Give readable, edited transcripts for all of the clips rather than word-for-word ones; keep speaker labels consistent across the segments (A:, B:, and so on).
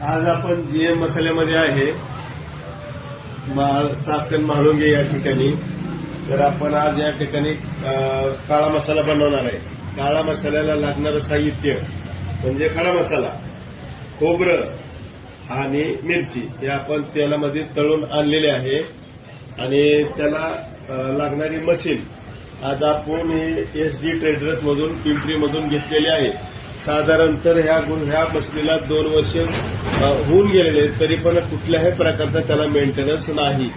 A: आज आपण जीएम मसाल्यामध्ये आहे चाकण म्हाळुंगे या ठिकाणी. तर आपण आज या ठिकाणी काळा मसाला बनवणार आहे. काळा मसाल्याला लागणारं साहित्य म्हणजे खडा मसाला, खोबरं आणि मिरची हे आपण तेलामध्ये तळून आणलेले आहे. आणि त्याला लागणारी मशीन आज आपण SD ट्रेडर्स मधून पिंपरी मधून घेतलेली आहे. साधारणतः ह्या मशीनीला 2 वर्ष होऊन गेलेले तरी पण कुठल्याही प्रकारचा त्याला मेंटेनन्स नाही.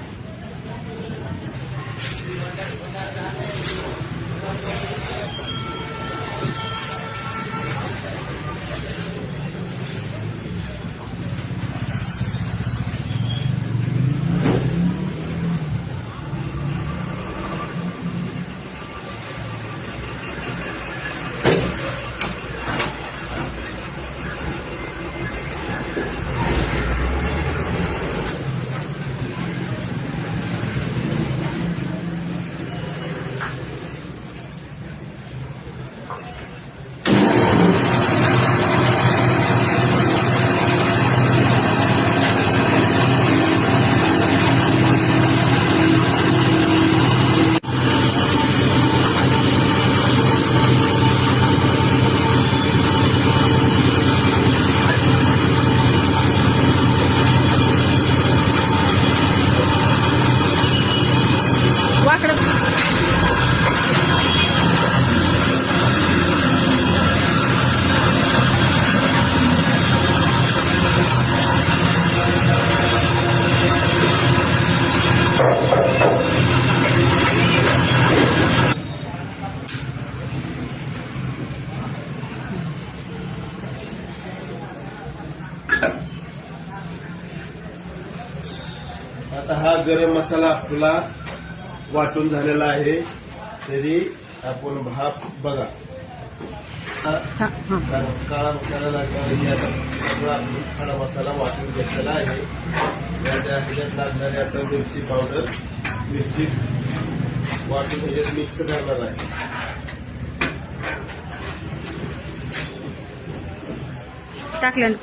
A: आता हा गरम मसाला आपला वाटून झालेला आहे. तरी आपण भाप बघा, काळा मसाला लागणारी आता सगळा आपण खडा मसाला वाटून घेतलेला आहे. ह्याच्यात लागणारी आता मिरची पावडर, मिरची वाटून ह्याच्यात मिक्स करणार आहे.
B: टाकलं